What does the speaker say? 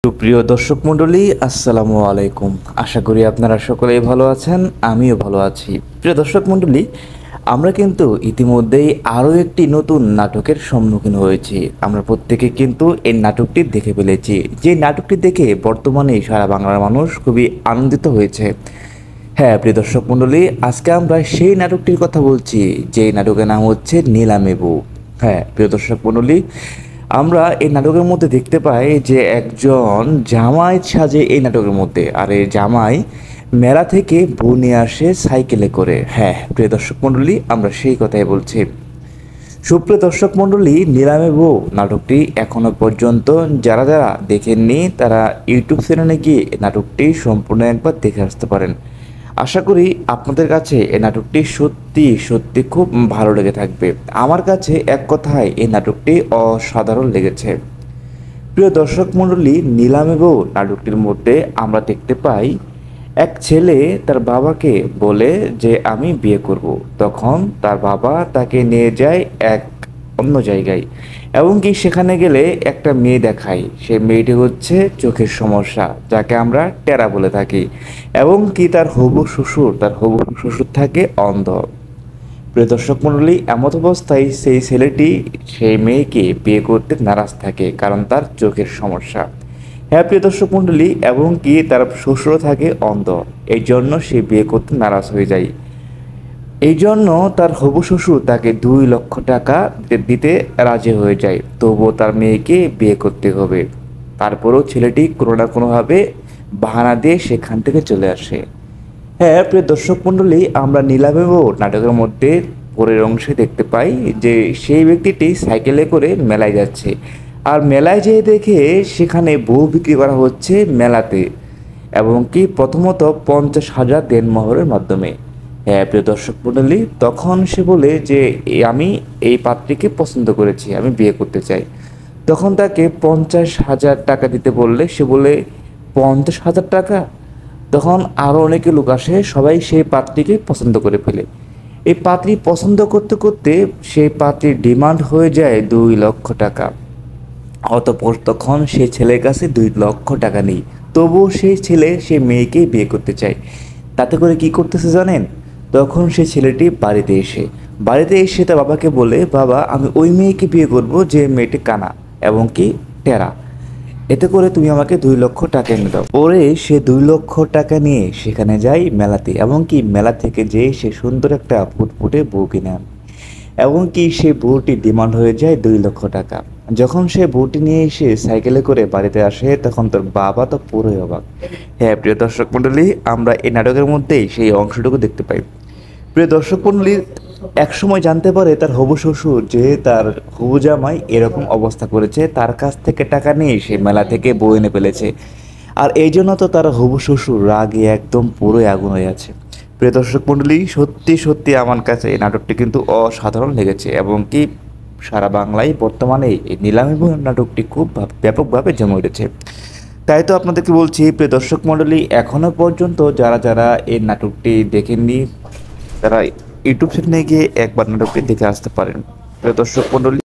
সুপ্রিয় দর্শক মণ্ডলী, আসসালামু আলাইকুম। আশা করি আপনারা সকলেই ভালো আছেন, আমিও ভালো আছি। প্রিয় দর্শক মণ্ডলী, আমরা কিন্তু ইতিমধ্যেই আরও একটি নতুন নাটকের সম্মুখীন হয়েছি। আমরা প্রত্যেকে কিন্তু এই নাটকটি দেখে ফেলেছি। যে নাটকটি দেখে বর্তমানে সারা বাংলার মানুষ খুবই আনন্দিত হয়েছে। হ্যাঁ প্রিয় দর্শক মণ্ডলী, আজকে আমরা সেই নাটকটির কথা বলছি, যে নাটকের নাম হচ্ছে নিলামে বউ। হ্যাঁ প্রিয় দর্শক মণ্ডলী, আমরা এই নাটকের মধ্যে দেখতে পাই যে একজন জামাই সাজে এই নাটকের মধ্যে, আর এই জামাই মেলা থেকে বউ নিয়ে আসে সাইকেলে করে। হ্যাঁ প্রিয় দর্শক মণ্ডলী, আমরা সেই কথাই বলছি। সুপ্রিয় দর্শক মণ্ডলী, নিলামে বউ নাটকটি এখনো পর্যন্ত যারা যারা দেখেননি তারা ইউটিউব চ্যানেলে গিয়ে নাটকটি সম্পূর্ণ একবার দেখে আসতে পারেন। আশা করি আপনাদের কাছে এই নাটকটি সত্যি সত্যি খুব ভালো লেগে থাকবে। আমার কাছে এক কথায় এই নাটকটি অসাধারণ লেগেছে। প্রিয় দর্শক মণ্ডলী, নিলামে বউ নাটকটির মধ্যে আমরা দেখতে পাই এক ছেলে তার বাবাকে বলে যে আমি বিয়ে করব। তখন তার বাবা তাকে নিয়ে যায় এক অন্য জায়গায়, এবং কি সেখানে গেলে একটা মেয়ে দেখায়। সেই মেয়েটি হচ্ছে চোখের সমস্যা, যাকে আমরা টেরা বলে থাকি, এবং কি তার হবু শ্বশুর থাকে অন্ধ। প্রিয় দর্শক মণ্ডলী, এমত অবস্থায় সেই ছেলেটি সেই মেয়েকে বিয়ে করতে নারাজ থাকে, কারণ তার চোখের সমস্যা। হ্যাঁ প্রিয় দর্শক মণ্ডলী, এবং কি তার শ্বশুরও থাকে অন্ধ, এই জন্য সে বিয়ে করতে নারাজ হয়ে যায়। এই জন্য তার হবু শ্বশুর তাকে 2 লক্ষ টাকা দিতে রাজি হয়ে যায়, তবুও তার মেয়েকে বিয়ে করতে হবে। তারপরেও ছেলেটি কোনো না কোনোভাবে বাহানা দিয়ে সেখান থেকে চলে আসে। হ্যাঁ প্রিয় দর্শক মণ্ডলী, আমরা নিলামে বউ নাটকের মধ্যে পরের অংশে দেখতে পাই যে সেই ব্যক্তিটি সাইকেলে করে মেলায় যাচ্ছে, আর মেলায় যেয়ে দেখে সেখানে বউ বিক্রি করা হচ্ছে মেলাতে, এবং কি প্রথমত 50,000 দেনমোহরের মাধ্যমে। হ্যাঁ প্রিয় দর্শক মণ্ডলী, তখন সে বলে যে আমি এই পাত্রীকে পছন্দ করেছি, আমি বিয়ে করতে চাই। তখন তাকে 50,000 টাকা দিতে বললে সে বলে 50,000 টাকা। তখন আরও অনেকে লোক আসে, সবাই সেই পাত্রীকে পছন্দ করে ফেলে। এই পাত্রী পছন্দ করতে করতে সেই পাত্রীর ডিমান্ড হয়ে যায় 2 লক্ষ টাকা। অতঃপর তখন সেই ছেলের কাছে 2 লক্ষ টাকা নেই, তবুও সেই ছেলে সেই মেয়েকে বিয়ে করতে চায়। তাতে করে কি করতেছে জানেন? তখন সেই ছেলেটি বাড়িতে এসে তার বাবাকে বলে, বাবা আমি ওই মেয়েকে বিয়ে করব যে মেয়েটি কানা এবং কি টেরা, এতে করে তুমি আমাকে 2 লক্ষ টাকা এনে দাও। পরে সে 2 লক্ষ টাকা নিয়ে সেখানে যায় মেলাতে, এবং কি মেলা থেকে যেয়ে সে সুন্দর একটা ফুটফুটে বউ কিনে আনে, এবং কি সেই বউটি ডিমান্ড হয়ে যায় 2 লক্ষ টাকা। যখন সে বউটি নিয়ে এসে সাইকেলে করে বাড়িতে আসে, তখন তোর বাবা তো পুরোই অবাক। হ্যাঁ প্রিয় দর্শক মণ্ডলী, আমরা এই নাটকের মধ্যেই সেই অংশটুকু দেখতে পাই। প্রিয় দর্শক মণ্ডলী, একসময় জানতে পারে তার হবু শ্বশুর যে তার হবু জামাই এরকম অবস্থা করেছে, তার কাছ থেকে টাকা নিয়ে সে মেলা থেকে বউ এনে ফেলেছে, আর এই জন্য তো তার হবু শ্বশুর রাগে একদম পুরোই আগুন হয়ে আছে। প্রিয় দর্শক মণ্ডলী, সত্যি সত্যি আমার কাছে এই নাটকটি কিন্তু অসাধারণ লেগেছে, এবং কি সারা বাংলায় বর্তমানে এই নিলামে বউ নাটকটি খুব ব্যাপকভাবে জমে উঠেছে। তাই তো আপনাদেরকে বলছি প্রিয় দর্শক মণ্ডলী, এখনও পর্যন্ত যারা যারা এই নাটকটি দেখেননি তারা ইউটিউব চ্যানেলে গিয়ে একবার নাটকটি দেখে আসতে পারেন। প্রিয় দর্শক মণ্ডলী।